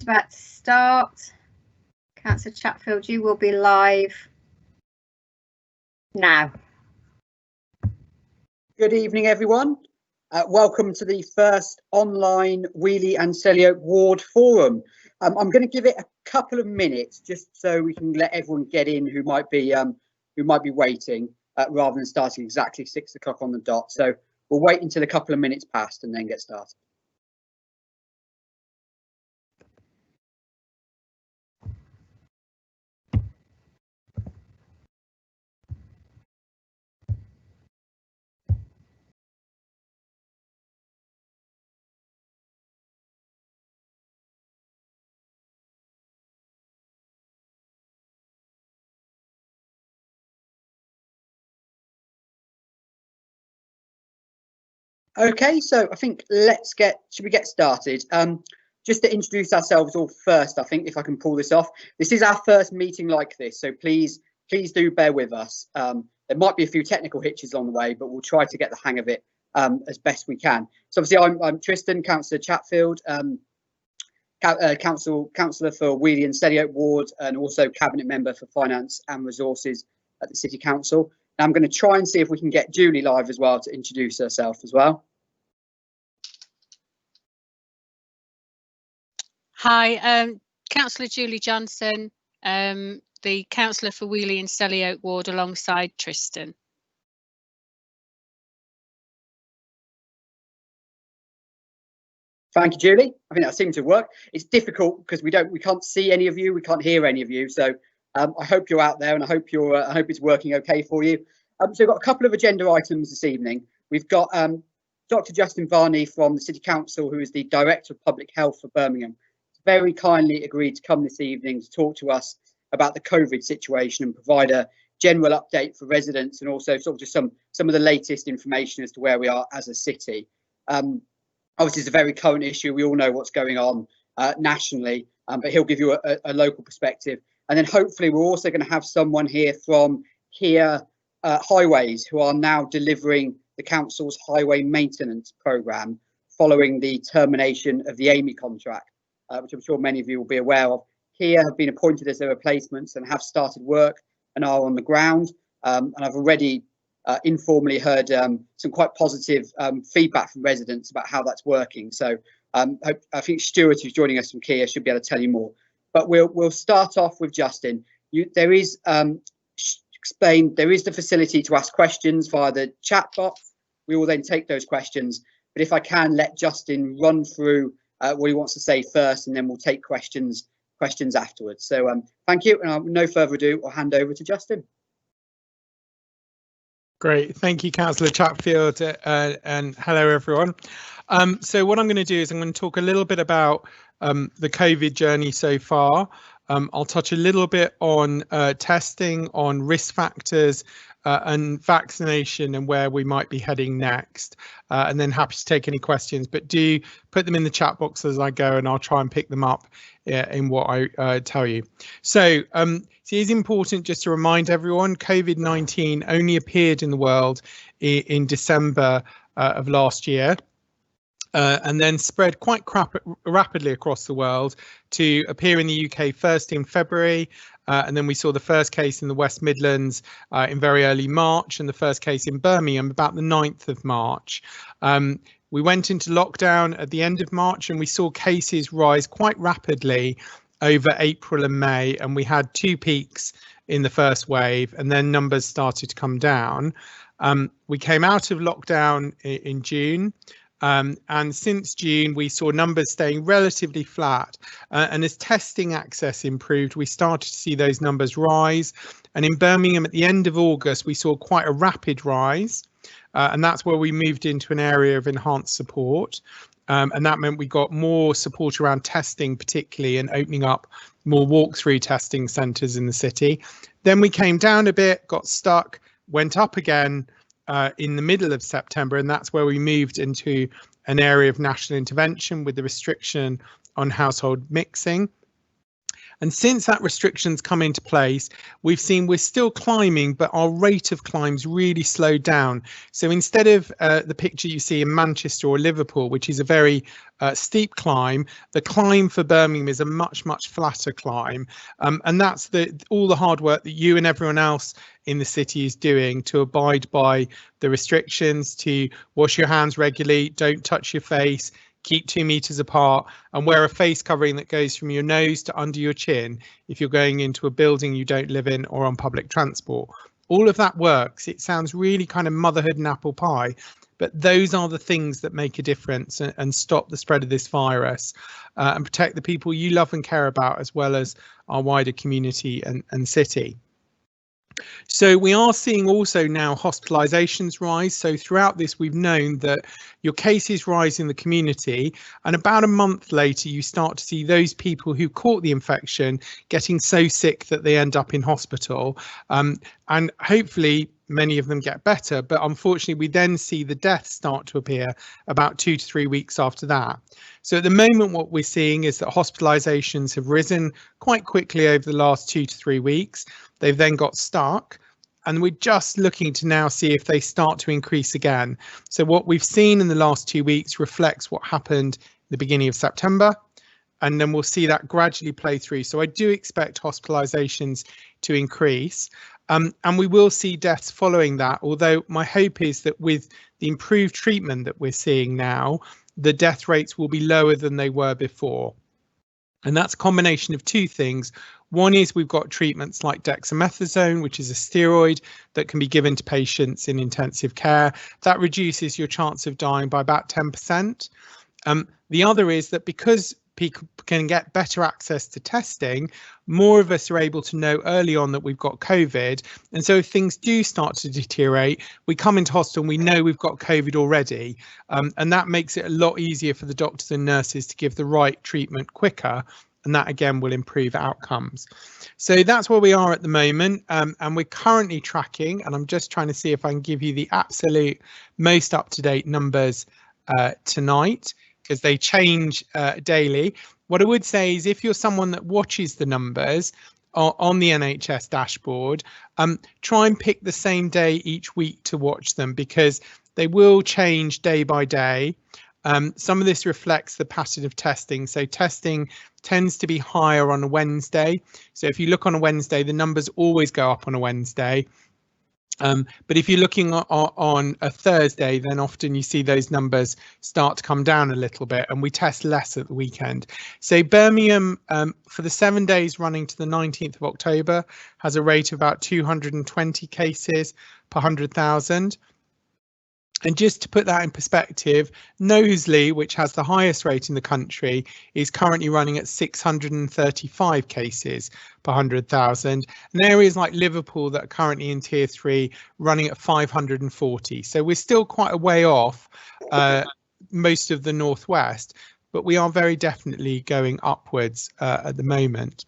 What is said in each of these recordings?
About to start. Councillor Chatfield, you will be live now. Good evening, everyone. Welcome to the first online Weoley and Selly Ward Forum. I'm going to give it a couple of minutes just so we can let everyone get in who might be waiting rather than starting exactly 6 o'clock on the dot. So we'll wait until a couple of minutes passed and then get started. Okay, so I think should we get started? Just to introduce ourselves all first, I think if I can pull this off. This is our first meeting like this, so please do bear with us. There might be a few technical hitches on the way, but we'll try to get the hang of it as best we can. So obviously I'm Tristan, Councillor Chatfield, Councillor for Weoley and Selly Ward, and also Cabinet Member for Finance and Resources at the City Council. Now I'm going to try and see if we can get Julie live as well to introduce herself as well. Hi, Councillor Julie Johnson, the Councillor for Weoley and Selly Ward alongside Tristan. Thank you, Julie. I think that seemed to work. It's difficult because we can't see any of you, we can't hear any of you. So I hope you're out there, and I hope it's working okay for you. So we've got a couple of agenda items this evening. We've got Dr. Justin Varney from the City Council, who is the Director of Public Health for Birmingham, very kindly agreed to come this evening to talk to us about the COVID situation and provide a general update for residents, and also sort of just some of the latest information as to where we are as a city. Obviously, it's a very current issue. We all know what's going on nationally, but he'll give you a local perspective. And then hopefully we're also going to have someone here from Kier Highways, who are now delivering the council's highway maintenance programme following the termination of the AMI contract, which I'm sure many of you will be aware of. Kier have been appointed as their replacements and have started work and are on the ground. And I've already informally heard some quite positive feedback from residents about how that's working. So I think Stuart, who's joining us from Kier, should be able to tell you more. But we'll start off with Justin. There is the facility to ask questions via the chat box. We will then take those questions. But if I can let Justin run through what he wants to say first, and then we'll take questions afterwards. So thank you, and no further ado, I'll hand over to Justin. Great, thank you, Councillor Chatfield, and hello everyone. So what I'm going to do is I'm going to talk a little bit about the COVID journey so far. I'll touch a little bit on testing, on risk factors, and vaccination, and where we might be heading next, and then happy to take any questions, but do put them in the chat box as I go, and I'll try and pick them up in what I tell you. So it is important just to remind everyone, COVID-19 only appeared in the world in December of last year, and then spread quite rapidly across the world to appear in the UK first in February, and then we saw the first case in the West Midlands in very early March, and the first case in Birmingham about the 9th of March. We went into lockdown at the end of March, and we saw cases rise quite rapidly over April and May, and we had 2 peaks in the first wave, and then numbers started to come down. We came out of lockdown in June. And since June, we saw numbers staying relatively flat. And as testing access improved, we started to see those numbers rise. And in Birmingham, at the end of August, we saw quite a rapid rise. And that's where we moved into an area of enhanced support. And that meant we got more support around testing, particularly, and opening up more walk-through testing centres in the city. Then we came down a bit, got stuck, went up again in the middle of September, and that's where we moved into an area of national intervention with the restriction on household mixing. And since that restrictions come into place, we've seen we're still climbing, but our rate of climb's really slowed down. So instead of the picture you see in Manchester or Liverpool, which is a very steep climb, the climb for Birmingham is a much flatter climb, and that's all the hard work that you and everyone else in the city is doing to abide by the restrictions, to wash your hands regularly, don't touch your face, keep 2 meters apart, and wear a face covering that goes from your nose to under your chin if you're going into a building you don't live in or on public transport. All of that works. It sounds really kind of motherhood and apple pie, but those are the things that make a difference and stop the spread of this virus and protect the people you love and care about, as well as our wider community and city. So we are seeing also now hospitalizations rise. So throughout this, we've known that your cases rise in the community, and about a month later, you start to see those people who caught the infection getting so sick that they end up in hospital. And hopefully many of them get better, but unfortunately we then see the deaths start to appear about 2 to 3 weeks after that. So at the moment, what we're seeing is that hospitalizations have risen quite quickly over the last 2 to 3 weeks. They've then got stuck, and we're just looking to now see if they start to increase again. So what we've seen in the last 2 weeks reflects what happened at the beginning of September, and then we'll see that gradually play through. So I do expect hospitalizations to increase. And we will see deaths following that, although my hope is that with the improved treatment that we're seeing now, the death rates will be lower than they were before. And that's a combination of two things. One is we've got treatments like dexamethasone, which is a steroid that can be given to patients in intensive care. That reduces your chance of dying by about 10%. The other is that because people can get better access to testing, more of us are able to know early on that we've got COVID. And so if things do start to deteriorate, we come into hospital and we know we've got COVID already. And that makes it a lot easier for the doctors and nurses to give the right treatment quicker. And that again will improve outcomes. So that's where we are at the moment. And we're currently tracking, and I'm just trying to see if I can give you the absolute most up-to-date numbers tonight, because they change daily. What I would say is if you're someone that watches the numbers on the NHS dashboard, try and pick the same day each week to watch them, because they will change day by day. Some of this reflects the pattern of testing. So testing tends to be higher on a Wednesday. So if you look on a Wednesday, the numbers always go up on a Wednesday. But if you're looking on a Thursday, then often you see those numbers start to come down a little bit, and we test less at the weekend. So Birmingham, for the 7 days running to the 19th of October, has a rate of about 220 cases per 100,000. And just to put that in perspective, Knowsley, which has the highest rate in the country, is currently running at 635 cases per 100,000. And areas like Liverpool that are currently in tier 3 running at 540. So we're still quite a way off most of the northwest, but we are very definitely going upwards at the moment.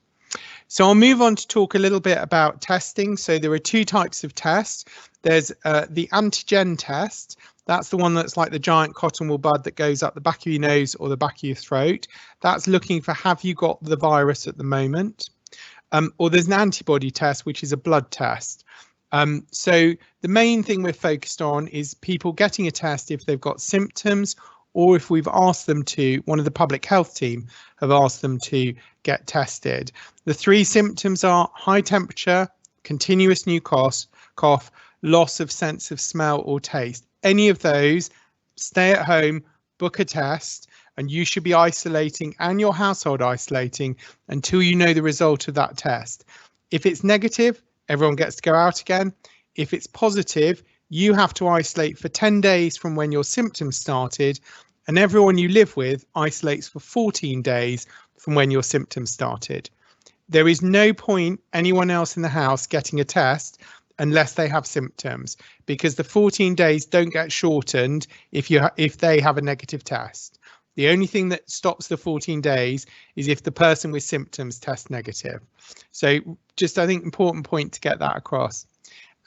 So I'll move on to talk a little bit about testing. So there are two types of tests. There's the antigen test. That's the one that's like the giant cotton wool bud that goes up the back of your nose or the back of your throat. That's looking for, have you got the virus at the moment? Or there's an antibody test, which is a blood test. So the main thing we're focused on is people getting a test if they've got symptoms, or if we've asked them to, one of the public health team have asked them to get tested. The three symptoms are high temperature, continuous new cough, loss of sense of smell or taste. Any of those, stay at home, book a test, and you should be isolating and your household isolating until you know the result of that test. If it's negative, everyone gets to go out again. If it's positive, you have to isolate for 10 days from when your symptoms started, and everyone you live with isolates for 14 days from when your symptoms started. There is no point anyone else in the house getting a test unless they have symptoms, because the 14 days don't get shortened if they have a negative test. The only thing that stops the 14 days is if the person with symptoms tests negative. So just, I think, important point to get that across.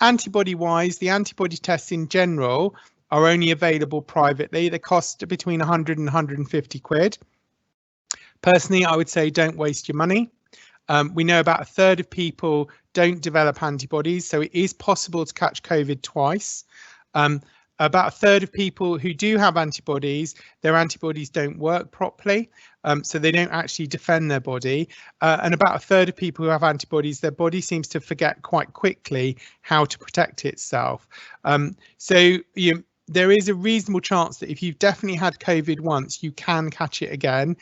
Antibody wise, the antibody tests in general are only available privately. They cost between 100 and 150 quid. Personally, I would say don't waste your money. We know about a third of people don't develop antibodies, so it is possible to catch COVID twice. About a third of people who do have antibodies, their antibodies don't work properly, so they don't actually defend their body. And about a third of people who have antibodies, their body seems to forget quite quickly how to protect itself. There is a reasonable chance that if you've definitely had COVID once, you can catch it again.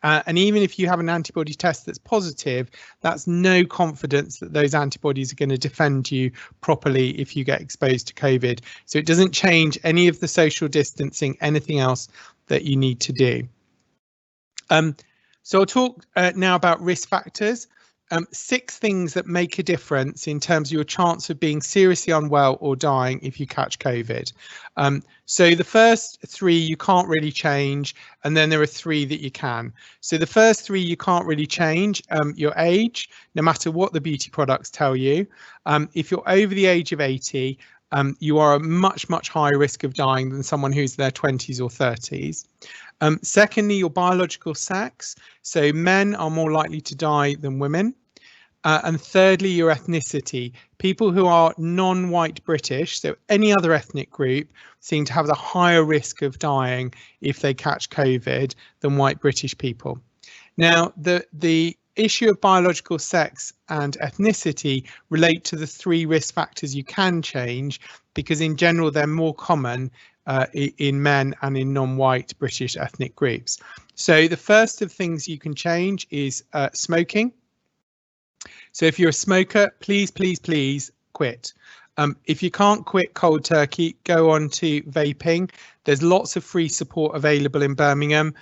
And even if you have an antibody test that's positive, that's no confidence that those antibodies are going to defend you properly if you get exposed to COVID. So it doesn't change any of the social distancing, anything else that you need to do. So I'll talk now about risk factors. 6 things that make a difference in terms of your chance of being seriously unwell or dying if you catch COVID. So the first 3 you can't really change, and then there are 3 that you can. So the first 3 you can't really change, your age, no matter what the beauty products tell you. If you're over the age of 80, you are a much higher risk of dying than someone who's in their 20s or 30s. Secondly, your biological sex. So men are more likely to die than women. And thirdly, your ethnicity. People who are non-white British, so any other ethnic group, seem to have a higher risk of dying if they catch COVID than white British people. Now, the issue of biological sex and ethnicity relate to the 3 risk factors you can change, because in general they're more common in men and in non-white British ethnic groups. So the first of things you can change is smoking. So if you're a smoker, please quit. If you can't quit cold turkey, go on to vaping. There's lots of free support available in Birmingham.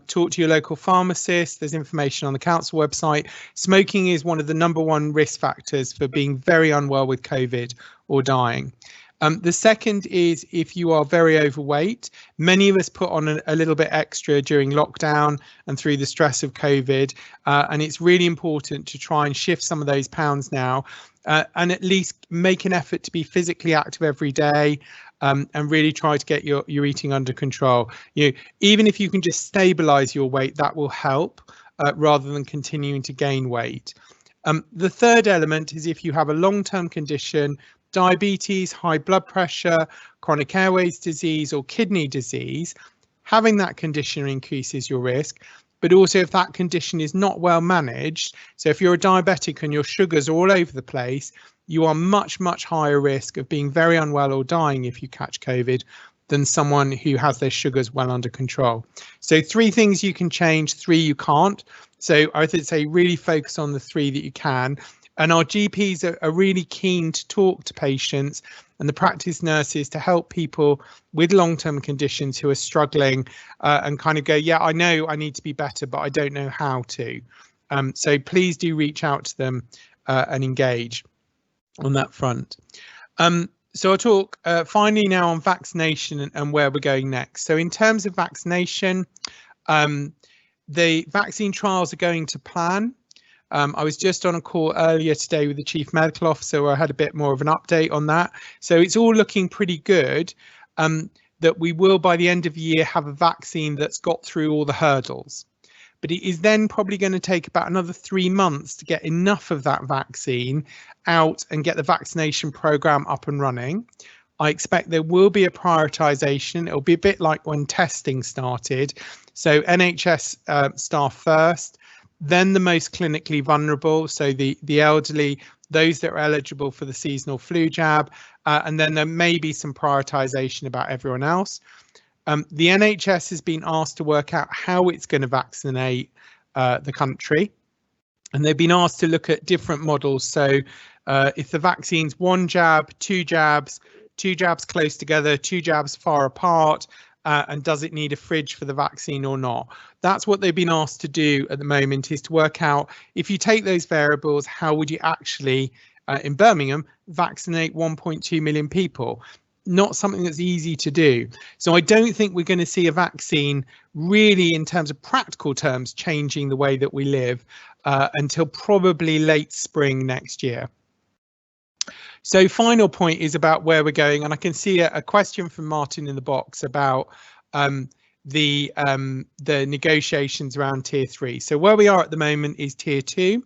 Talk to your local pharmacist. There's information on the council website. Smoking is one of the #1 risk factors for being very unwell with COVID or dying. The second is if you are very overweight. Many of us put on a little bit extra during lockdown and through the stress of COVID, and it's really important to try and shift some of those pounds now, and at least make an effort to be physically active every day, and really try to get your eating under control. Even if you can just stabilize your weight, that will help rather than continuing to gain weight. The third element is if you have a long-term condition, diabetes, high blood pressure, chronic airways disease or kidney disease, having that condition increases your risk. But also if that condition is not well managed, so if you're a diabetic and your sugars are all over the place, you are much higher risk of being very unwell or dying if you catch COVID than someone who has their sugars well under control. So 3 things you can change, 3 you can't. So I would say really focus on the 3 that you can. And our GPs are really keen to talk to patients and the practice nurses to help people with long-term conditions who are struggling and kind of go, yeah, I know I need to be better, but I don't know how to. So please do reach out to them and engage on that front. So I'll talk finally now on vaccination and where we're going next. So in terms of vaccination, the vaccine trials are going to plan. I was just on a call earlier today with the Chief Medical Officer where I had a bit more of an update on that. So it's all looking pretty good that we will by the end of the year have a vaccine that's got through all the hurdles. But it is then probably going to take about another 3 months to get enough of that vaccine out and get the vaccination programme up and running. I expect there will be a prioritisation. It'll be a bit like when testing started. So NHS staff first, then the most clinically vulnerable, so the elderly, those that are eligible for the seasonal flu jab, and then there may be some prioritisation about everyone else. The NHS has been asked to work out how it's going to vaccinate the country, and they've been asked to look at different models. So if the vaccine's 1 jab, 2 jabs, 2 jabs close together, 2 jabs far apart, and does it need a fridge for the vaccine or not? That's what they've been asked to do at the moment, is to work out if you take those variables, how would you actually, in Birmingham, vaccinate 1.2 million people? Not something that's easy to do. So I don't think we're going to see a vaccine really in terms of practical terms changing the way that we live until probably late spring next year. So final point is about where we're going, and I can see a question from Martin in the box about the negotiations around tier 3. So where we are at the moment is tier 2.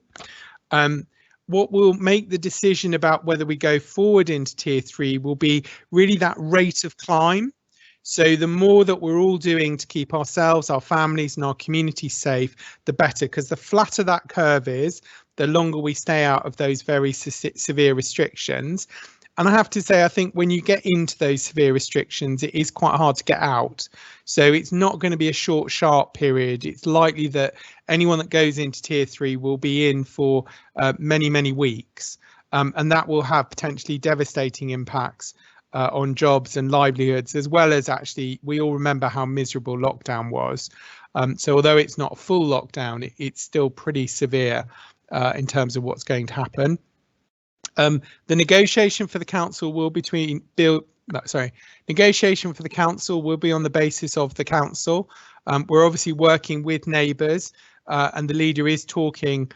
What will make the decision about whether we go forward into tier 3 will be really that rate of climb. So the more that we're all doing to keep ourselves, our families and our community safe, the better, because the flatter that curve is, the longer we stay out of those very severe restrictions. And I have to say, I think when you get into those severe restrictions, it is quite hard to get out. So it's not going to be a short, sharp period. It's likely that anyone that goes into tier 3 will be in for many, many weeks. And that will have potentially devastating impacts on jobs and livelihoods, as well as actually, we all remember how miserable lockdown was. So although it's not a full lockdown, it's still pretty severe in terms of what's going to happen. The negotiation for the council will negotiation for the council will be on the basis of the council. We're obviously working with neighbours, and the leader is talking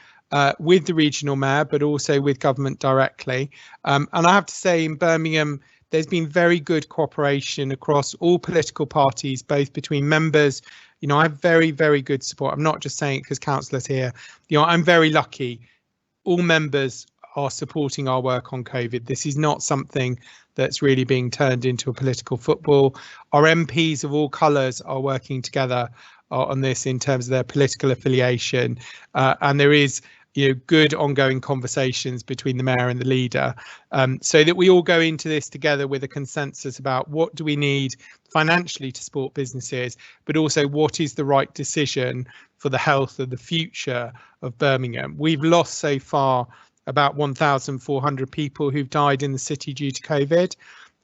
with the regional mayor, but also with government directly. And I have to say, in Birmingham, there's been very good cooperation across all political parties, both between members. You know, I have very, very good support. I'm not just saying it because councillors here. You know, I'm very lucky. All members are supporting our work on COVID. This is not something that's really being turned into a political football. Our MPs of all colours are working together on this in terms of their political affiliation, and there is, you know, good ongoing conversations between the mayor and the leader, so that we all go into this together with a consensus about what do we need financially to support businesses, but also what is the right decision for the health of the future of Birmingham. We've lost so far about 1,400 people who've died in the city due to COVID.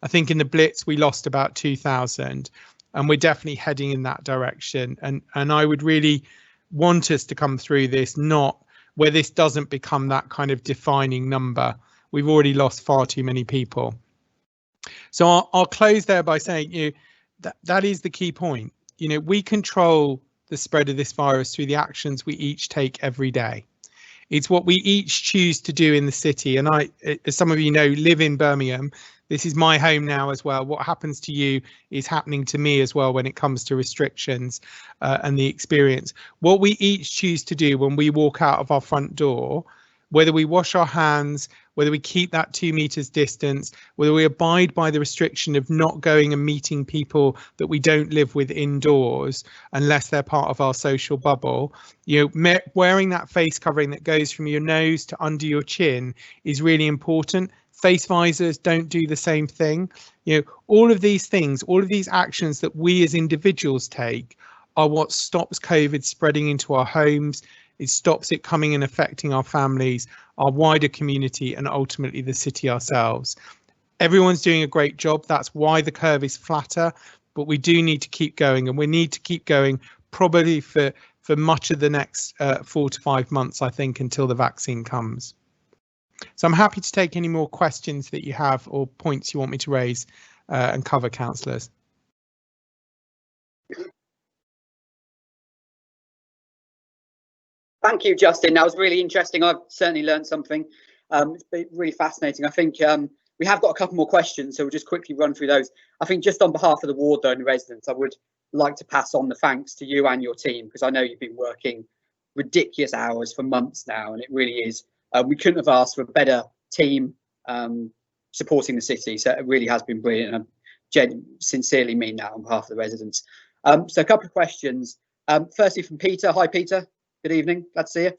I think in the Blitz we lost about 2,000, and we're definitely heading in that direction. And I would really want us to come through this, not where this doesn't become that kind of defining number. We've already lost far too many people. So I'll close there by saying, you know, that is the key point. You know, we control the spread of this virus through the actions we each take every day. It's what we each choose to do in the city. And I, as some of you know, live in Birmingham. This is my home now as well. What happens to you is happening to me as well when it comes to restrictions and the experience. What we each choose to do when we walk out of our front door, whether we wash our hands, whether we keep that 2 meters distance, whether we abide by the restriction of not going and meeting people that we don't live with indoors unless they're part of our social bubble, you know, wearing that face covering that goes from your nose to under your chin is really important. Face visors don't do the same thing. You know, all of these things, all of these actions that we as individuals take are what stops COVID spreading into our homes. It stops it coming and affecting our families, our wider community, and ultimately the city ourselves. Everyone's doing a great job. That's why the curve is flatter, but we do need to keep going, and we need to keep going probably for much of the next 4 to 5 months, I think, until the vaccine comes. So I'm happy to take any more questions that you have or points you want me to raise and cover, councillors. Thank you, Justin. That was really interesting. I've certainly learned something. It's been really fascinating. I think we have got a couple more questions, so we'll just quickly run through those. I think just on behalf of the ward, though, and the residents, I would like to pass on the thanks to you and your team, because I know you've been working ridiculous hours for months now, and it really is. We couldn't have asked for a better team supporting the city, so it really has been brilliant, and I sincerely mean that on behalf of the residents. So a couple of questions. Firstly from Peter. Hi, Peter. Good evening. Glad to see you.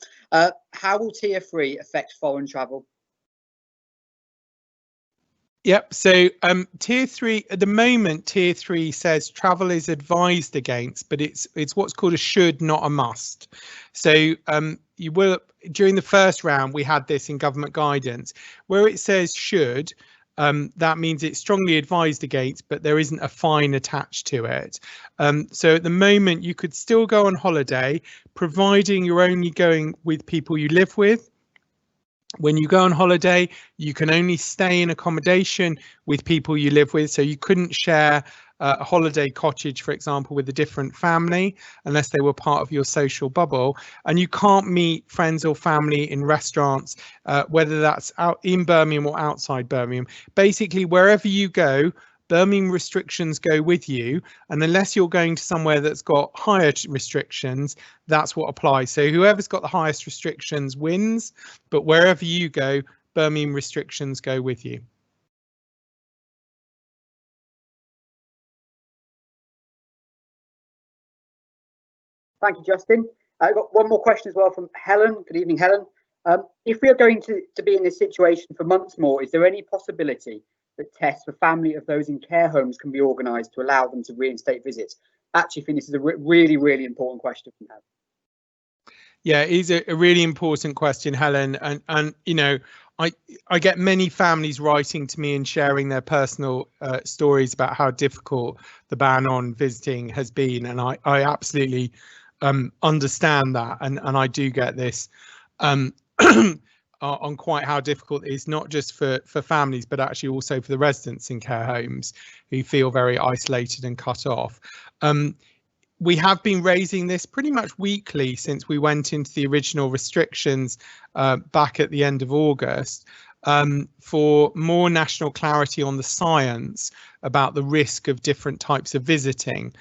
How will Tier 3 affect foreign travel? Yep. So Tier 3 at the moment, Tier 3 says travel is advised against, but it's what's called a should, not a must. So you will, during the first round, we had this in government guidance where it says should. That means it's strongly advised against, but there isn't a fine attached to it. So at the moment, you could still go on holiday, providing you're only going with people you live with. When you go on holiday, you can only stay in accommodation with people you live with. So you couldn't share a holiday cottage, for example, with a different family unless they were part of your social bubble. And you can't meet friends or family in restaurants, whether that's out in Birmingham or outside Birmingham. Basically, wherever you go, Birmingham restrictions go with you, and unless you're going to somewhere that's got higher restrictions, that's what applies. So whoever's got the highest restrictions wins, but wherever you go, Birmingham restrictions go with you. Thank you, Justin. I've got one more question as well from Helen. Good evening, Helen. If we are going to be in this situation for months more, is there any possibility that tests for family of those in care homes can be organised to allow them to reinstate visits? Actually, I think this is a really, really important question from Helen. Yeah, it is a really important question, Helen. And you know, I get many families writing to me and sharing their personal stories about how difficult the ban on visiting has been. And I absolutely understand that. And I do get this on quite how difficult it is, not just for families, but actually also for the residents in care homes who feel very isolated and cut off. We have been raising this pretty much weekly since we went into the original restrictions back at the end of August, for more national clarity on the science about the risk of different types of visiting.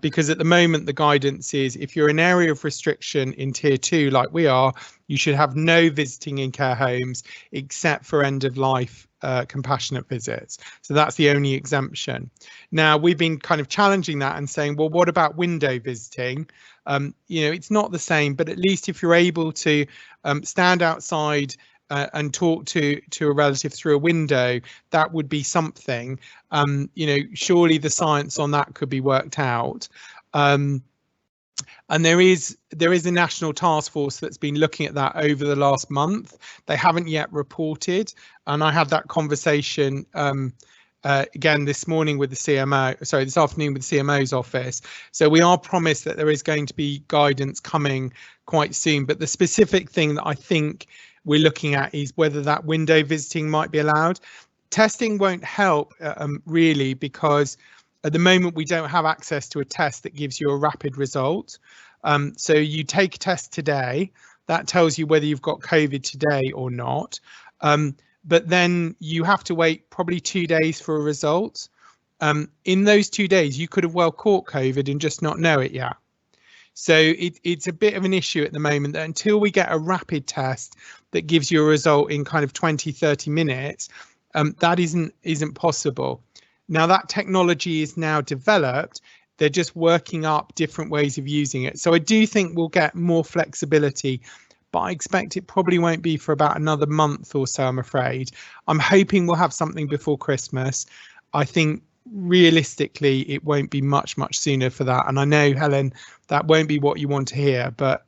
Because at the moment, the guidance is if you're an area of restriction in tier 2, like we are, you should have no visiting in care homes except for end of life compassionate visits. So that's the only exemption. Now, we've been kind of challenging that and saying, well, what about window visiting? You know, it's not the same, but at least if you're able to stand outside and talk to a relative through a window, that would be something. You know, surely the science on that could be worked out. And there is a national task force that's been looking at that over the last month. They haven't yet reported, and I had that conversation again this morning with the CMO, sorry, this afternoon with the CMO's office. So we are promised that there is going to be guidance coming quite soon, but the specific thing that I think we're looking at is whether that window visiting might be allowed. Testing won't help really, because at the moment we don't have access to a test that gives you a rapid result. So you take a test today, that tells you whether you've got COVID today or not. But then you have to wait probably 2 days for a result. In those 2 days, you could have well caught COVID and just not know it yet. So it's a bit of an issue at the moment that until we get a rapid test that gives you a result in kind of 20, 30 minutes, that isn't possible. Now that technology is now developed, they're just working up different ways of using it. So I do think we'll get more flexibility, but I expect it probably won't be for about another month or so, I'm afraid. I'm hoping we'll have something before Christmas. I think realistically it won't be much sooner for that, and I know, Helen, that won't be what you want to hear, but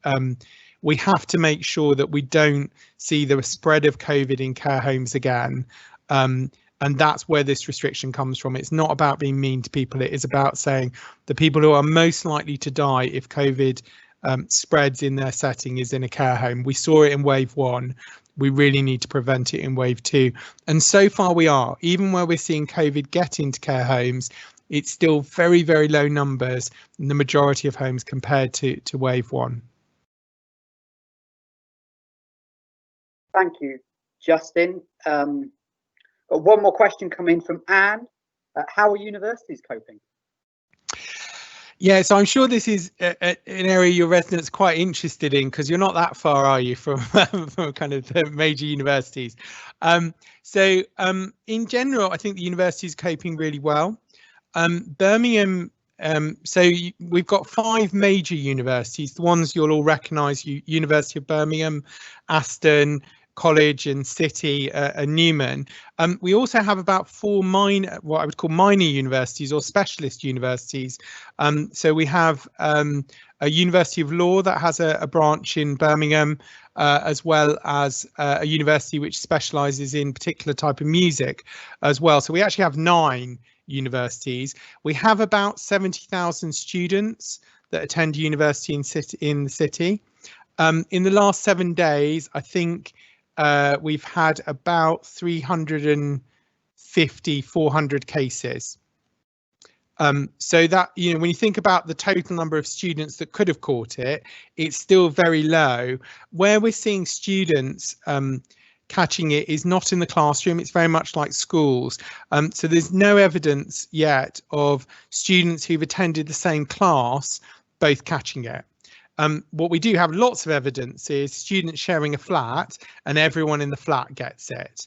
we have to make sure that we don't see the spread of COVID in care homes again, and that's where this restriction comes from. It's not about being mean to people, it is about saying the people who are most likely to die if COVID spreads in their setting is in a care home. We saw it in wave 1. We really need to prevent it in wave 2. And so far we are. Even where we're seeing COVID get into care homes, it's still very, very low numbers in the majority of homes compared to wave 1. Thank you, Justin. Got one more question coming from Anne. How are universities coping? Yeah, so I'm sure this is an area your residents are quite interested in, because you're not that far, are you, from kind of the major universities? So in general, I think the university is coping really well. Birmingham, so we've got 5 major universities, the ones you'll all recognise: University of Birmingham, Aston College and City and Newman. We also have about 4 minor, what I would call minor universities or specialist universities. So we have a University of Law that has a branch in Birmingham, as well as a university which specialises in particular type of music as well. So we actually have 9 universities. We have about 70,000 students that attend university in the city. In the last 7 days, I think we've had about 350, 400 cases. So that, you know, when you think about the total number of students that could have caught it, it's still very low. Where we're seeing students catching it is not in the classroom. It's very much like schools. So there's no evidence yet of students who've attended the same class both catching it. What we do have lots of evidence is students sharing a flat and everyone in the flat gets it.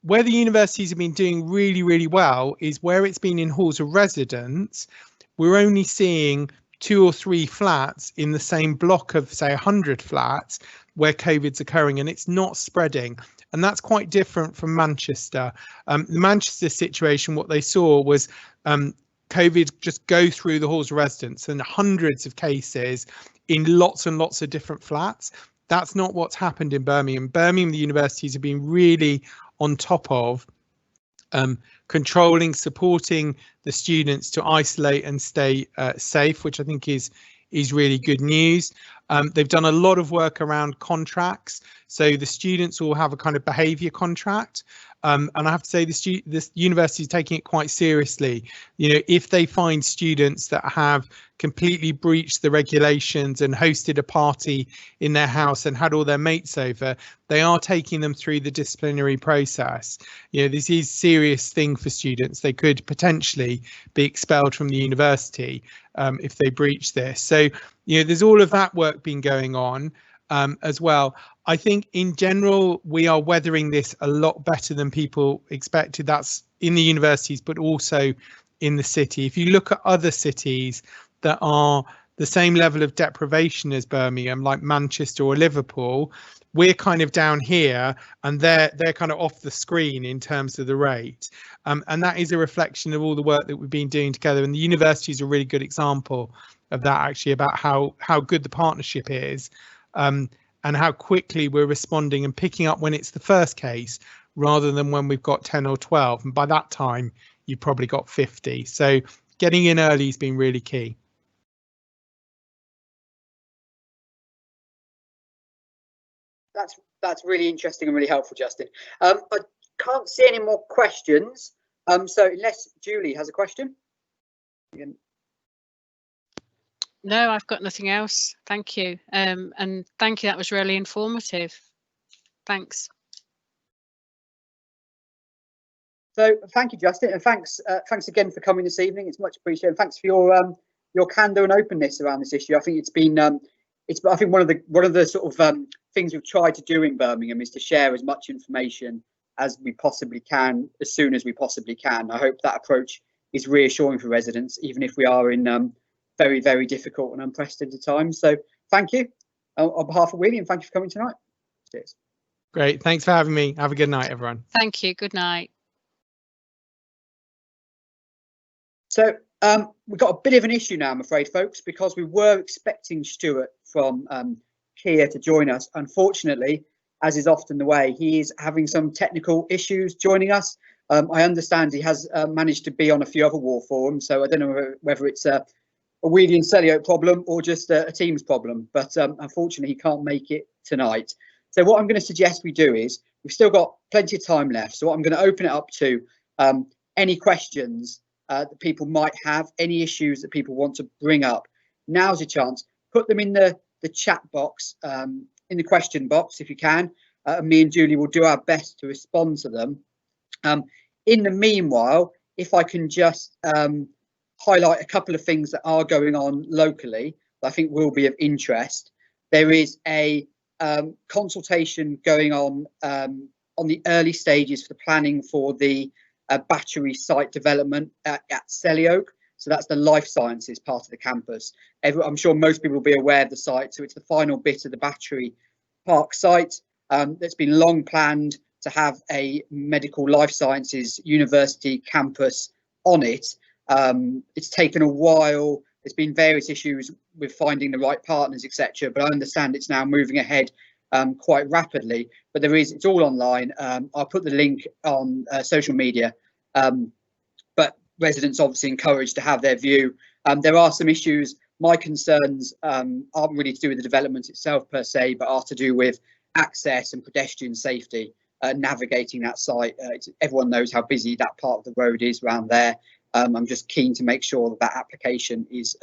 Where the universities have been doing really, really well is where it's been in halls of residence. We're only seeing 2 or 3 flats in the same block of, say, 100 flats where COVID's occurring, and it's not spreading. And that's quite different from Manchester. The Manchester situation, what they saw was COVID just go through the halls of residence and hundreds of cases in lots and lots of different flats. That's not what's happened in Birmingham. Birmingham, the universities have been really on top of controlling, supporting the students to isolate and stay safe, which I think is really good news. They've done a lot of work around contracts, so the students will have a kind of behaviour contract. And I have to say this university is taking it quite seriously. You know, if they find students that have completely breached the regulations and hosted a party in their house and had all their mates over, they are taking them through the disciplinary process. You know, this is a serious thing for students. They could potentially be expelled from the university if they breach this. So, you know, there's all of that work been going on as well. I think in general, we are weathering this a lot better than people expected. That's in the universities, but also in the city. If you look at other cities that are the same level of deprivation as Birmingham, like Manchester or Liverpool, we're kind of down here and they're kind of off the screen in terms of the rate. And that is a reflection of all the work that we've been doing together. And the university is a really good example of that, actually, about how good the partnership is. And how quickly we're responding and picking up when it's the first case rather than when we've got 10 or 12. And by that time, you've probably got 50. So getting in early has been really key. That's really interesting and really helpful, Justin. I can't see any more questions. So unless Julie has a question. No, I've got nothing else. Thank you. And thank you. That was really informative. Thanks. So thank you, Justin, and thanks again for coming this evening. It's much appreciated. Thanks for your candour and openness around this issue. I think it's been I think one of the sort of things we've tried to do in Birmingham is to share as much information as we possibly can as soon as we possibly can. I hope that approach is reassuring for residents, even if we are in very, very difficult and unprecedented times. So thank you on behalf of Weoley, and thank you for coming tonight. Cheers. Great. Thanks for having me. Have a good night, everyone. Thank you. Good night. So we've got a bit of an issue now, I'm afraid, folks, because we were expecting Stuart from Kier to join us. Unfortunately, as is often the way, he is having some technical issues joining us. I understand he has managed to be on a few other war forums, so I don't know whether it's a Weoley and Selly problem or just a Teams problem, but unfortunately he can't make it tonight. So what I'm going to suggest we do is, we've still got plenty of time left, so I'm going to open it up to any questions that people might have, any issues that people want to bring up. Now's a chance. Put them in the chat box, in the question box if you can. Me and Julie will do our best to respond to them. In the meanwhile, if I can just highlight a couple of things that are going on locally that I think will be of interest. There is a consultation going on the early stages for the planning for the battery site development at Selly. So that's the life sciences part of the campus. I'm sure most people will be aware of the site. So it's the final bit of the battery park site that's been long planned to have a medical life sciences university campus on it. It's taken a while. There's been various issues with finding the right partners, etc. But I understand it's now moving ahead quite rapidly. But it's all online. I'll put the link on social media. But residents obviously encouraged to have their view. There are some issues. My concerns aren't really to do with the development itself per se, but are to do with access and pedestrian safety, navigating that site. Everyone knows how busy that part of the road is around there. I'm just keen to make sure that application is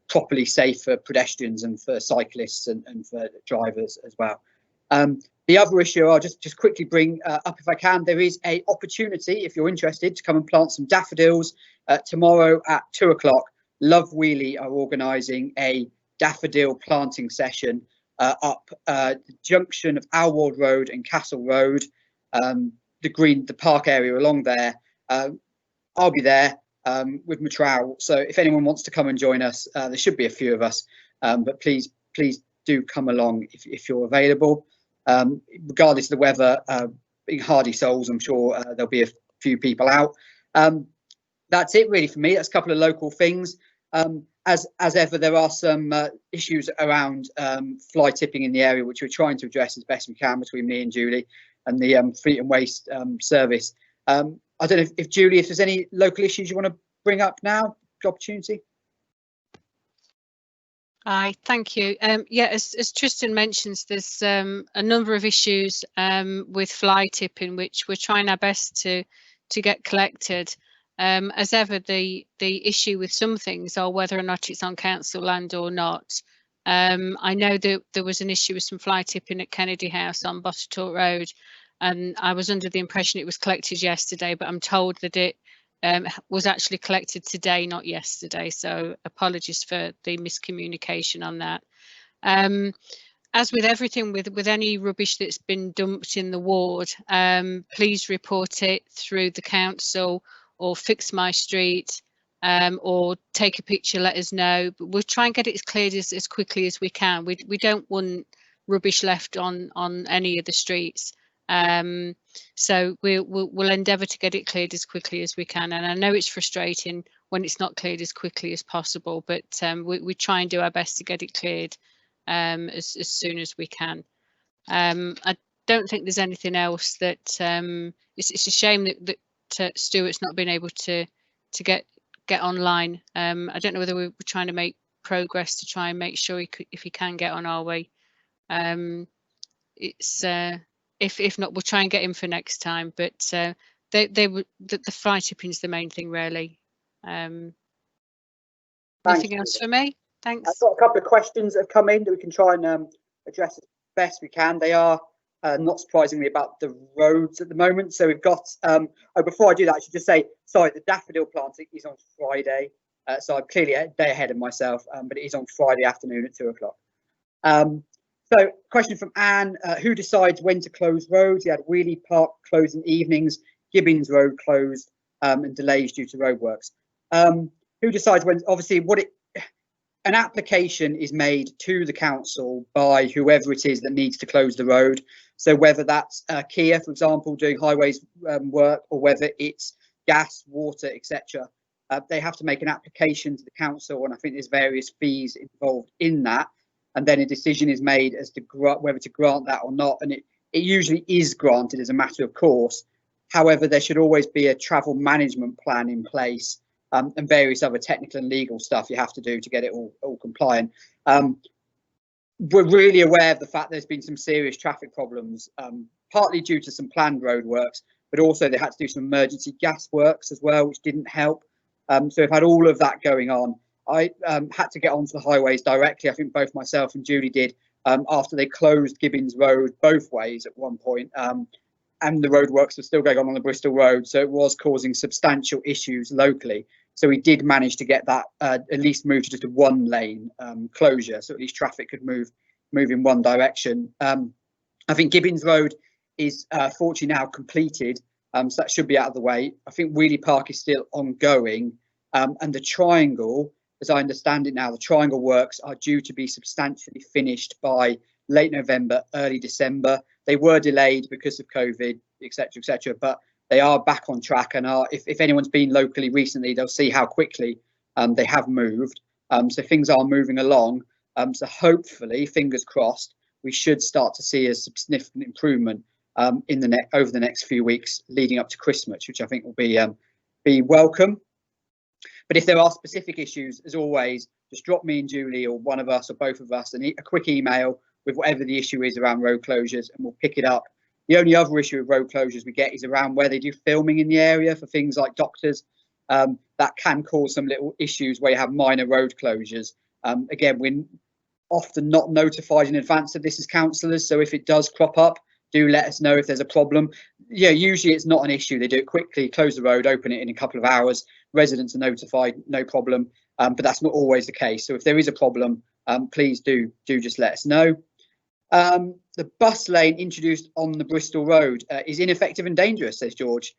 properly safe for pedestrians and for cyclists and for drivers as well. The other issue I'll just quickly bring up if I can, there is a opportunity, if you're interested, to come and plant some daffodils tomorrow at 2 o'clock. Love Weoley are organising a daffodil planting session up the junction of Alward Road and Castle Road, the park area along there. I'll be there with my trowel, so if anyone wants to come and join us, there should be a few of us, but please do come along if you're available. Regardless of the weather, being hardy souls, I'm sure there'll be a few people out. That's it really for me. That's a couple of local things. As ever, there are some issues around fly tipping in the area, which we're trying to address as best we can between me and Julie and the Fleet and Waste service. I don't know if Julie, if there's any local issues you want to bring up now, the opportunity. Aye, thank you. Yeah, as Tristan mentions, there's a number of issues with fly tipping, which we're trying our best to get collected. As ever, the issue with some things are whether or not it's on council land or not. I know that there was an issue with some fly tipping at Kennedy House on Bottertalk Road, and I was under the impression it was collected yesterday, but I'm told that it was actually collected today, not yesterday. So apologies for the miscommunication on that. As with everything, with any rubbish that's been dumped in the ward, please report it through the council or Fix My Street, or take a picture, let us know. But we'll try and get it cleared as quickly as we can. We don't want rubbish left on any of the streets. So we'll endeavour to get it cleared as quickly as we can. And I know it's frustrating when it's not cleared as quickly as possible, but we try and do our best to get it cleared as soon as we can. I don't think there's anything else that it's a shame that Stuart's not been able to get online. I don't know whether we're trying to make progress to try and make sure if he can get on our way. It's if not, we'll try and get him for next time. But the fly tipping is the main thing, really. Anything else for me? Thanks. I've got a couple of questions that have come in that we can try and address as best we can. They are not surprisingly about the roads at the moment. So we've got, before I do that, I should just say, sorry, the daffodil planting is on Friday. So I'm clearly a day ahead of myself, but it is on Friday afternoon at 2 o'clock. So question from Anne, who decides when to close roads? You had Weoley Park closed in evenings, Gibbons Road closed, and delays due to roadworks. Who decides when? Obviously, an application is made to the council by whoever it is that needs to close the road. So whether that's Kier, for example, doing highways work, or whether it's gas, water, etc., they have to make an application to the council, and I think there's various fees involved in that. And then a decision is made as to whether to grant that or not. And it usually is granted as a matter of course. However, there should always be a travel management plan in place, and various other technical and legal stuff you have to do to get it all compliant. We're really aware of the fact there's been some serious traffic problems, partly due to some planned road works, but also they had to do some emergency gas works as well, which didn't help. So we've had all of that going on. I had to get onto the highways directly. I think both myself and Julie did, after they closed Gibbons Road both ways at one point, and the roadworks were still going on the Bristol Road, so it was causing substantial issues locally. So we did manage to get that at least moved to just a one lane closure, so at least traffic could move in one direction. I think Gibbons Road is fortunately now completed, so that should be out of the way. I think Weoley Park is still ongoing, and the triangle, as I understand it now, the triangle works are due to be substantially finished by late November, early December. They were delayed because of COVID, etc., but they are back on track, and if anyone's been locally recently, they'll see how quickly they have moved. So things are moving along. So hopefully, fingers crossed, we should start to see a significant improvement over the next few weeks leading up to Christmas, which I think will be welcome. But if there are specific issues, as always, just drop me and Julie or one of us or both of us a quick email with whatever the issue is around road closures, and we'll pick it up. The only other issue with road closures we get is around where they do filming in the area for things like doctors. That can cause some little issues where you have minor road closures. Again, often not notified in advance of this as councillors, so if it does crop up, do let us know if there's a problem. Yeah, usually it's not an issue. They do it quickly, close the road, open it in a couple of hours. Residents are notified, no problem. But that's not always the case. So if there is a problem, please do just let us know. The bus lane introduced on the Bristol Road is ineffective and dangerous, says George.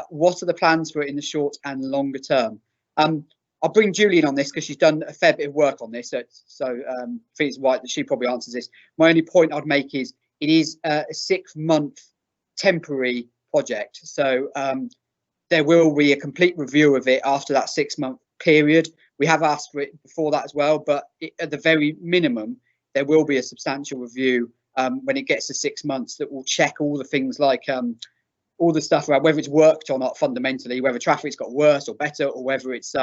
What are the plans for it in the short and longer term? I'll bring Julie in on this because she's done a fair bit of work on this. So I think it's right that she probably answers this. My only point I'd make is it is a 6-month temporary project. So there will be a complete review of it after that 6-month period. We have asked for it before that as well, but at the very minimum, there will be a substantial review when it gets to 6 months that will check all the things like all the stuff around whether it's worked or not fundamentally, whether traffic's got worse or better, or whether it's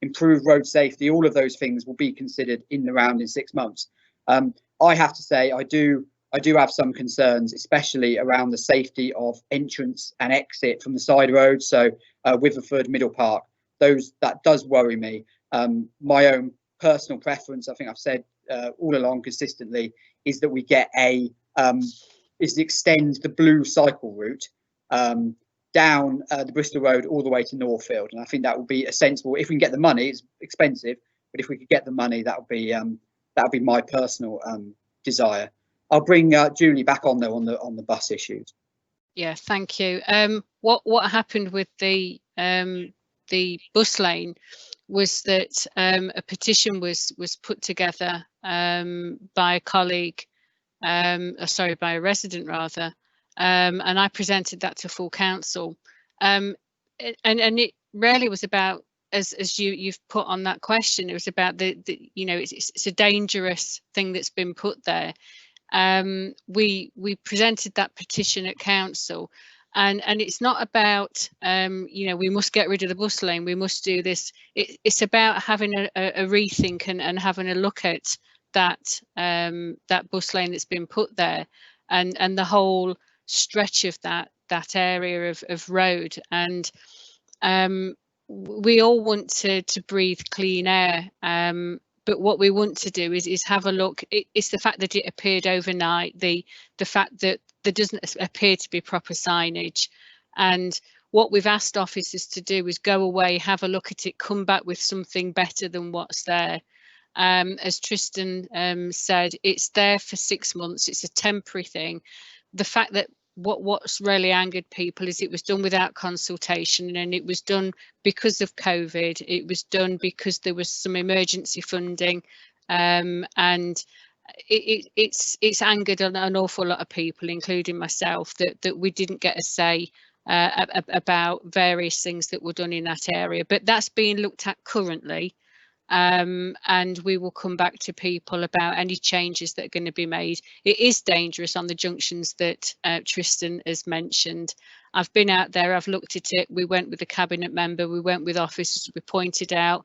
improved road safety. All of those things will be considered in the round in 6 months. I have to say I do have some concerns, especially around the safety of entrance and exit from the side roads. So Witherford, Middle Park, that does worry me. My own personal preference, I think I've said all along consistently, is that we get is to extend the blue cycle route down the Bristol Road all the way to Northfield, and I think that would be a sensible. If we can get the money, it's expensive, but if we could get the money, that would be my personal desire. I'll bring Julie back on though on the bus issues. Yeah, thank you. What happened with the bus lane was that a petition was put together by a colleague, sorry, by a resident rather, and I presented that to full council, and it really was about, as you've put on that question, it was about the you know, it's a dangerous thing that's been put there. We presented that petition at council, and it's not about you know, we must get rid of the bus lane, we must do this. It's about having a rethink and having a look at that that bus lane that's been put there, and the whole stretch of that area of road. And we all want to breathe clean air, but what we want to do is have a look. It's the fact that it appeared overnight, the fact that there doesn't appear to be proper signage, and what we've asked officers to do is go away, have a look at it, come back with something better than what's there. As Tristan said, it's there for 6 months. It's a temporary thing. The fact that what's really angered people is it was done without consultation, and it was done because of COVID. It was done because there was some emergency funding, and it's angered an awful lot of people, including myself, that we didn't get a say about various things that were done in that area. But that's being looked at currently. And we will come back to people about any changes that are going to be made. It is dangerous on the junctions that Tristan has mentioned. I've been out there, I've looked at it. We went with the cabinet member, we went with officers, we pointed out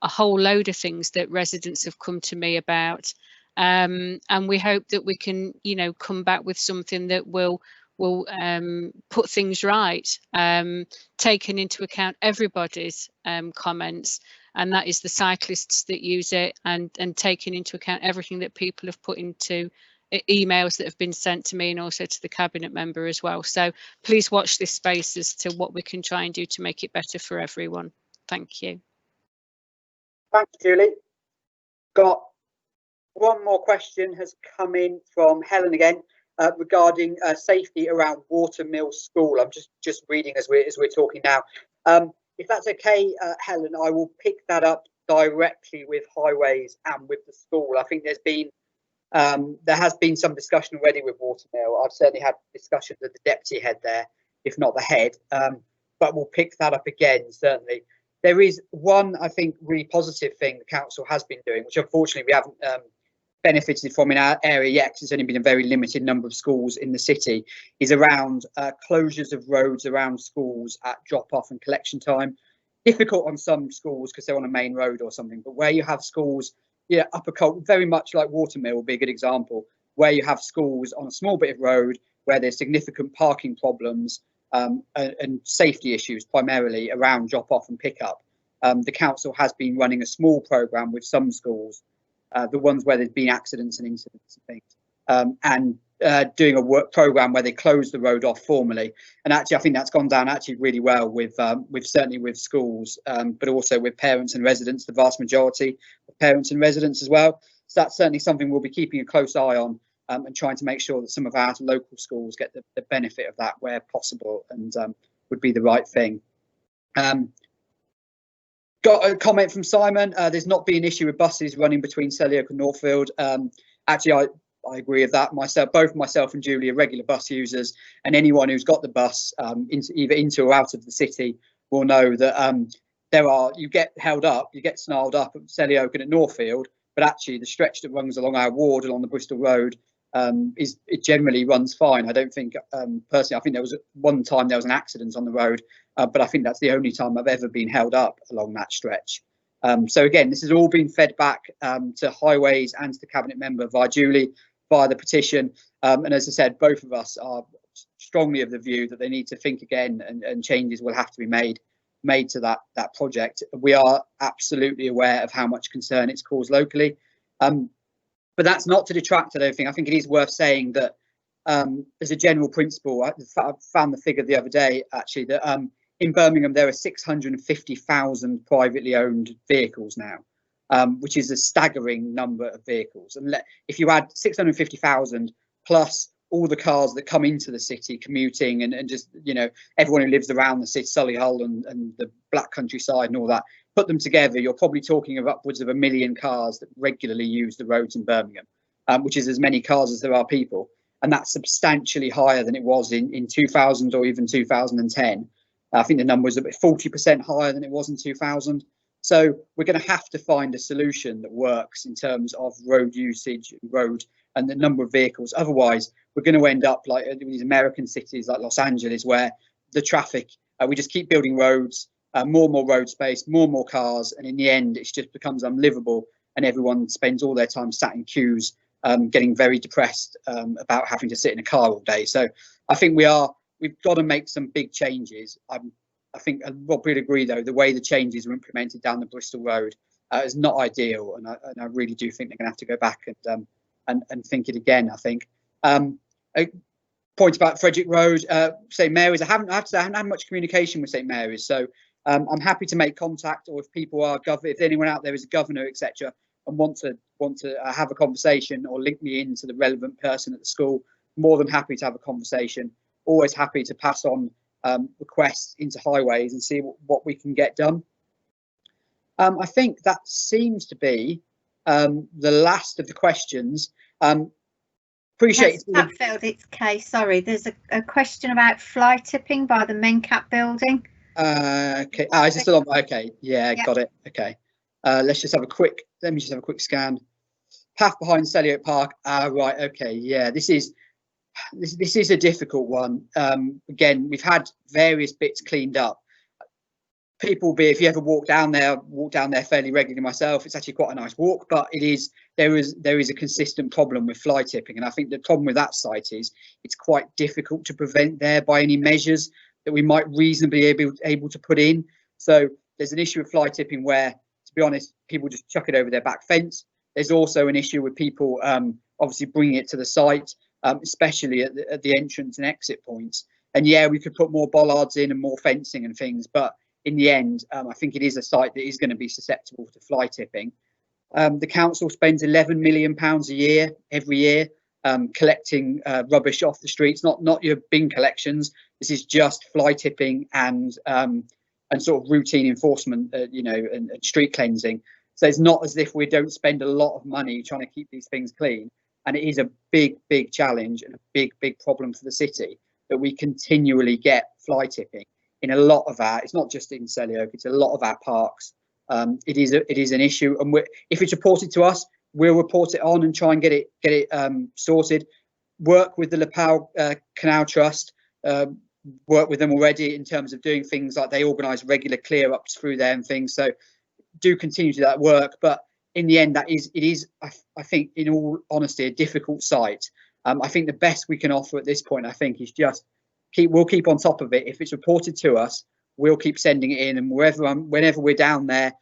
a whole load of things that residents have come to me about, and we hope that we can, you know, come back with something that will put things right, taking into account everybody's comments, and that is the cyclists that use it, and taking into account everything that people have put into emails that have been sent to me and also to the cabinet member as well. So please watch this space as to what we can try and do to make it better for everyone. Thank you. Thanks, Julie. Got one more question has come in from Helen again. Regarding safety around Watermill School. I'm just reading as we're talking now. If that's okay, Helen, I will pick that up directly with Highways and with the school. I think there has been some discussion already with Watermill. I've certainly had discussions with the deputy head there, if not the head, but we'll pick that up again, certainly. There is one, I think, really positive thing the council has been doing, which unfortunately we haven't benefited from in our area yet, because there's only been a very limited number of schools in the city, is around closures of roads around schools at drop-off and collection time. Difficult on some schools because they're on a main road or something, but where you have schools, yeah, very much like Watermill would be a good example, where you have schools on a small bit of road where there's significant parking problems and safety issues primarily around drop-off and pick-up. The council has been running a small programme with some schools the ones where there's been accidents and incidents and things, and doing a work program where they close the road off formally. And actually, I think that's gone down actually really well with certainly with schools, but also with parents and residents, the vast majority of parents and residents as well. So that's certainly something we'll be keeping a close eye on, and trying to make sure that some of our local schools get the benefit of that where possible, and would be the right thing. Got a comment from Simon. There's not been an issue with buses running between Selly Oak and Northfield. Actually, I agree with that. Both myself and Julie are regular bus users, and anyone who's got the bus either into or out of the city will know that you get held up, you get snarled up at Selly Oak and at Northfield, but actually the stretch that runs along our ward along the Bristol Road it generally runs fine. I don't think personally, I think there was one time there was an accident on the road, but I think that's the only time I've ever been held up along that stretch. So again, this has all been fed back to Highways and to the Cabinet member via Julie, via the petition. And as I said, both of us are strongly of the view that they need to think again, and changes will have to be made to that project. We are absolutely aware of how much concern it's caused locally. But that's not to detract, I don't think. I think it is worth saying that as a general principle, I found the figure the other day, actually, that in Birmingham, there are 650,000 privately owned vehicles now, which is a staggering number of vehicles. And if you add 650,000 plus all the cars that come into the city commuting, and just, you know, everyone who lives around the city, Solihull and the Black Countryside and all that, put them together, you're probably talking of upwards of 1 million cars that regularly use the roads in Birmingham, which is as many cars as there are people. And that's substantially higher than it was in 2000 or even 2010. I think the number was about 40% higher than it was in 2000. So we're going to have to find a solution that works in terms of road usage, and the number of vehicles. Otherwise, we're going to end up like these American cities like Los Angeles, where the traffic, we just keep building roads, more and more road space, more and more cars, and in the end, it just becomes unlivable, and everyone spends all their time sat in queues, getting very depressed about having to sit in a car all day. So I think we've got to make some big changes. I think Rob would agree, though, the way the changes are implemented down the Bristol Road is not ideal, and I really do think they're going to have to go back and think it again. I think. A point about Frederick Road, St Mary's. I haven't had much communication with St Mary's, so I'm happy to make contact, or if people are if anyone out there is a governor, etc., and want to have a conversation or link me into the relevant person at the school, more than happy to have a conversation. Always happy to pass on requests into Highways and see what we can get done. I think that seems to be the last of the questions. Appreciate yes, Chatfield, it's Kay. Sorry, there's a question about fly tipping by the Mencap building. Okay. Is it still on? Okay. Yeah, got it. Okay. Let me just have a quick scan. Path behind Selly Oak Park. Right. Okay. Yeah. This is a difficult one. Again, we've had various bits cleaned up. If you ever walk down there fairly regularly myself, it's actually quite a nice walk, but there is a consistent problem with fly tipping. And I think the problem with that site is it's quite difficult to prevent there by any measures that we might reasonably able to put in. So there's an issue with fly tipping where, to be honest, people just chuck it over their back fence. There's also an issue with people obviously bringing it to the site, especially at the entrance and exit points. And yeah, we could put more bollards in and more fencing and things, but in the end, I think it is a site that is going to be susceptible to fly tipping. The council spends £11 million a year, every year, collecting rubbish off the streets, not your bin collections. This is just fly tipping and sort of routine enforcement, and street cleansing. So it's not as if we don't spend a lot of money trying to keep these things clean. And it is a big challenge and a big problem for the city that we continually get fly tipping in a lot of it's not just in Selly Oak, it's a lot of our parks. It is an issue, and if it's reported to us, we'll report it on and try and get it sorted. Work with the Lapel Canal Trust, work with them already in terms of doing things like they organise regular clear ups through there and things. So do continue to do that work, but in the end, it is I think, in all honesty, a difficult site. I think the best we can offer at this point, I think, is just we'll keep on top of it. If it's reported to us, we'll keep sending it in, and whenever we're down there,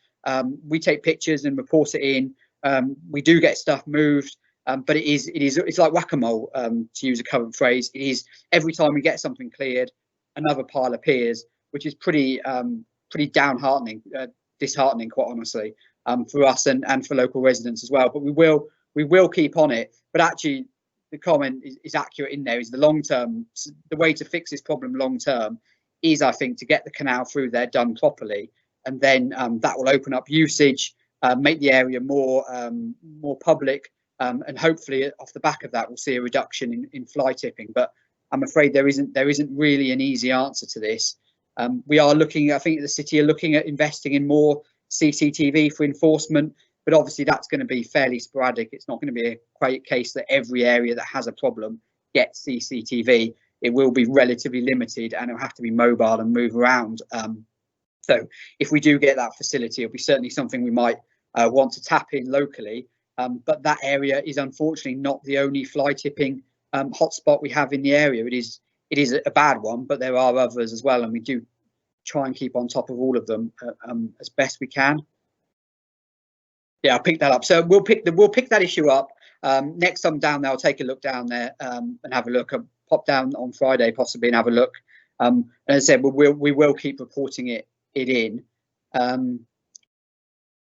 we take pictures and report it in. We do get stuff moved, but it's like whack-a-mole, to use a current phrase. It is every time we get something cleared, another pile appears, which is pretty disheartening, quite honestly, for us and for local residents as well. But we will keep on it. But actually, the comment is accurate in there. Is the long term, the way to fix this problem long term is, I think, to get the canal through there done properly, and then that will open up usage, make the area more public, and hopefully off the back of that we'll see a reduction in fly tipping. But I'm afraid there isn't really an easy answer to this. We are looking, I think the city are looking at investing in more CCTV for enforcement, but obviously that's going to be fairly sporadic. It's not going to be a case that every area that has a problem gets CCTV. It will be relatively limited, and it'll have to be mobile and move around. So if we do get that facility, it'll be certainly something we might want to tap in locally. But that area is unfortunately not the only fly tipping hotspot we have in the area. It is a bad one, but there are others as well, and we do try and keep on top of all of them as best we can. Yeah, I'll pick that up. So we'll pick that issue up next time I'm down there. I'll take a look down there and have a look. I'll pop down on Friday possibly and have a look. And as I said, we will keep reporting it in. And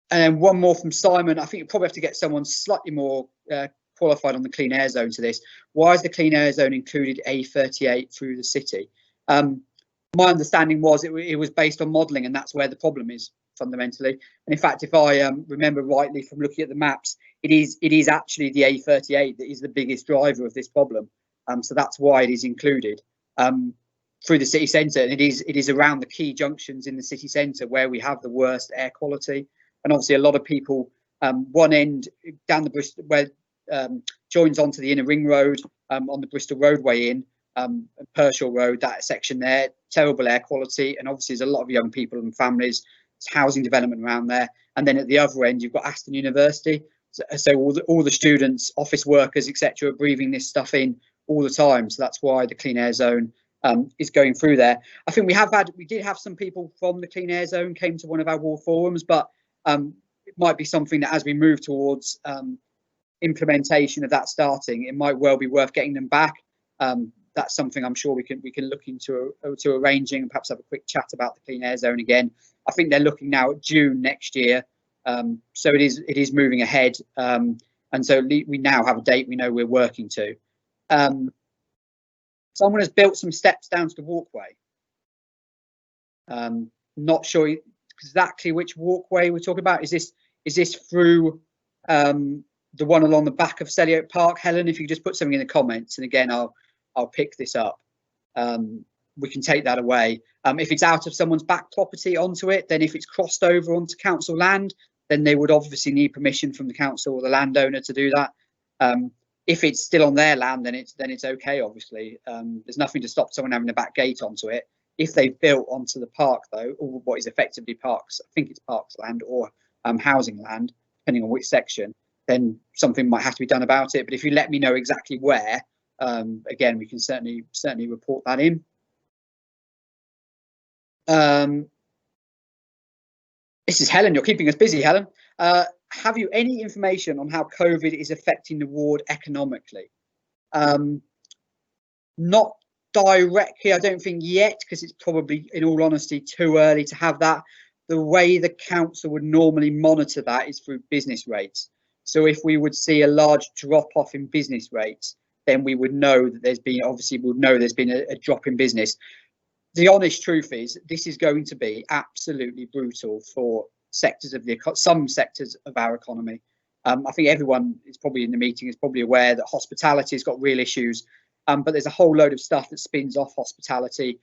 then one more from Simon. I think you probably have to get someone slightly more qualified on the clean air zone to this. Why is the clean air zone included A38 through the city? My understanding was it was based on modelling, and that's where the problem is fundamentally. And in fact, if I remember rightly from looking at the maps, it is actually the A38 that is the biggest driver of this problem. So that's why it is included through the city centre. And it is around the key junctions in the city centre where we have the worst air quality. And obviously a lot of people, one end down the Bristol, where joins onto the inner ring road on the Bristol roadway in, Pershore Road, that section there, terrible air quality. And obviously there's a lot of young people and families, there's housing development around there. And then at the other end, you've got Aston University. So all the students, office workers, etc., are breathing this stuff in all the time. So that's why the clean air zone is going through there. I think we did have some people from the clean air zone came to one of our ward forums, but it might be something that as we move towards implementation of that starting, it might well be worth getting them back. That's something I'm sure we can look into arranging, and perhaps have a quick chat about the clean air zone again. I think they're looking now at June next year, so it is moving ahead, and so we now have a date we know we're working to. Someone has built some steps down to the walkway. Not sure exactly which walkway we're talking about. Is this through the one along the back of Selly Park? Helen, if you just put something in the comments, and again I'll pick this up. We can take that away. If it's out of someone's back property onto it, then if it's crossed over onto council land, then they would obviously need permission from the council or the landowner to do that. If it's still on their land, then it's okay. Obviously, there's nothing to stop someone having a back gate onto it. If they've built onto the park, though, or what is effectively parks, I think it's parks land or housing land, depending on which section, then something might have to be done about it. But if you let me know exactly where, again, we can certainly report that in. This is Helen. You're keeping us busy, Helen. Have you any information on how COVID is affecting the ward economically? Not directly, I don't think yet, because it's probably, in all honesty, too early to have that. The way the council would normally monitor that is through business rates. So if we would see a large drop off in business rates, then we would know that there's been a drop in business. The honest truth is this is going to be absolutely brutal for some sectors of our economy. I think everyone is probably in the meeting is probably aware that hospitality has got real issues, but there's a whole load of stuff that spins off hospitality.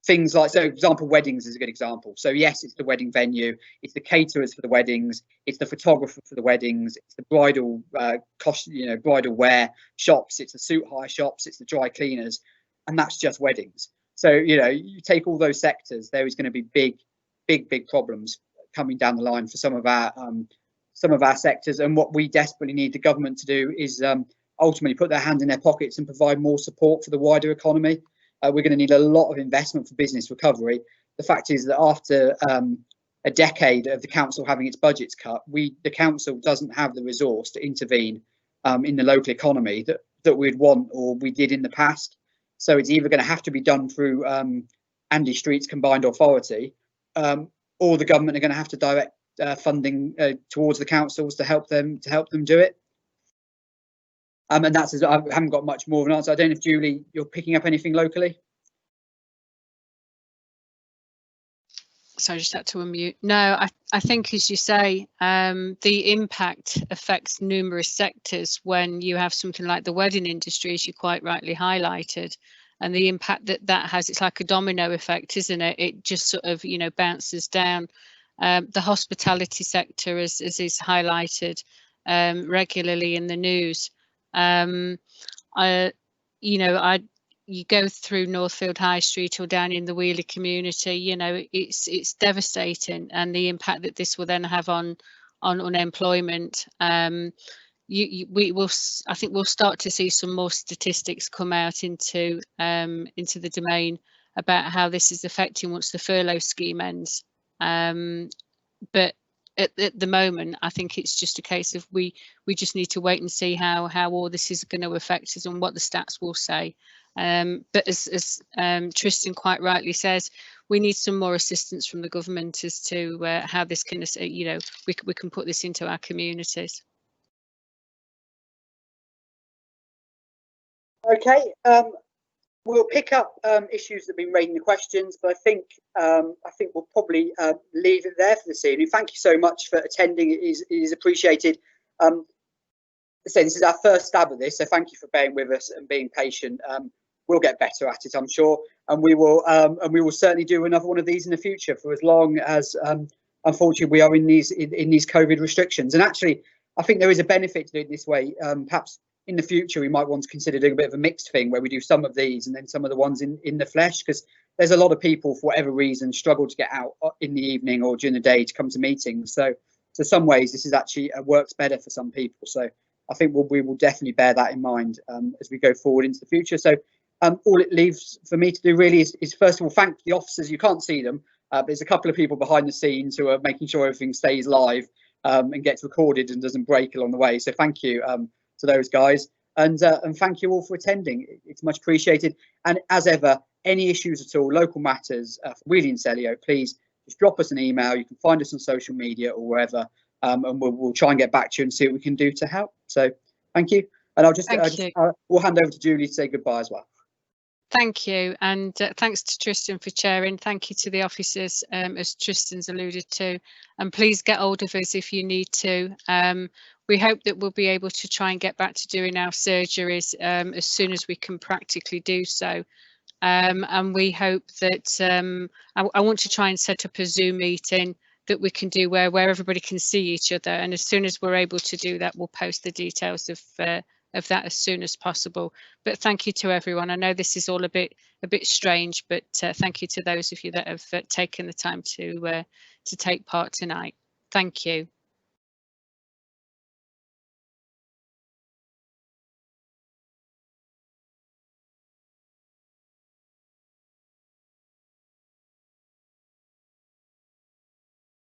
Things like, so for example, weddings is a good example. So yes, it's the wedding venue, it's the caterers for the weddings, it's the photographer for the weddings, it's the bridal bridal wear shops, it's the suit hire shops, it's the dry cleaners, and that's just weddings. So you take all those sectors, there is going to be big problems coming down the line for some of our sectors. And what we desperately need the government to do is ultimately put their hand in their pockets and provide more support for the wider economy. We're going to need a lot of investment for business recovery. The fact is that after a decade of the council having its budgets cut, the council doesn't have the resource to intervene in the local economy that we'd want or we did in the past. So it's either going to have to be done through Andy Street's combined authority, or the government are going to have to direct funding towards the councils to help them do it. And that's, I haven't got much more of an answer. I don't know if Julie, you're picking up anything locally. So I just had to unmute. No, I think, as you say, the impact affects numerous sectors when you have something like the wedding industry, as you quite rightly highlighted, and the impact that has. It's like a domino effect, isn't it? It just sort of, you know, bounces down. The hospitality sector, as is highlighted regularly in the news. You go through Northfield High Street or down in the Weoley community, you know, it's devastating, and the impact that this will then have on unemployment. I think we'll start to see some more statistics come out into the domain about how this is affecting once the furlough scheme ends. But at the moment, I think it's just a case of we just need to wait and see how all this is going to affect us and what the stats will say. But as Tristan quite rightly says, we need some more assistance from the government as to how this can, you know, we can put this into our communities. Okay, we'll pick up issues that have been raised in the questions, but I think we'll probably leave it there for this evening. Thank you so much for attending. It is appreciated. So this is our first stab at this, so thank you for bearing with us and being patient. We'll get better at it, I'm sure, and we will certainly do another one of these in the future for as long as unfortunately we are in these COVID restrictions. And actually, I think there is a benefit to doing it this way. Perhaps in the future we might want to consider doing a bit of a mixed thing where we do some of these and then some of the ones in the flesh, because there's a lot of people for whatever reason struggle to get out in the evening or during the day to come to meetings. So some ways this is actually works better for some people. So I think we will definitely bear that in mind as we go forward into the future. So all it leaves for me to do really is first of all thank the officers. You can't see them, but there's a couple of people behind the scenes who are making sure everything stays live and gets recorded and doesn't break along the way. So thank you to those guys, and thank you all for attending. It's much appreciated. And as ever, any issues at all, local matters, Weoley and Selly, please just drop us an email. You can find us on social media or wherever, and we'll try and get back to you and see what we can do to help. So thank you, and we'll hand over to Julie to say goodbye as well. Thank you, and thanks to Tristan for chairing. Thank you to the officers, as Tristan's alluded to, and please get hold of us if you need to. We hope that we'll be able to try and get back to doing our surgeries as soon as we can practically do so. And we hope that I want to try and set up a Zoom meeting that we can do where everybody can see each other, and as soon as we're able to do that, we'll post the details of that as soon as possible. But thank you to everyone. I know this is all a bit strange, but thank you to those of you that have taken the time to take part tonight. Thank you.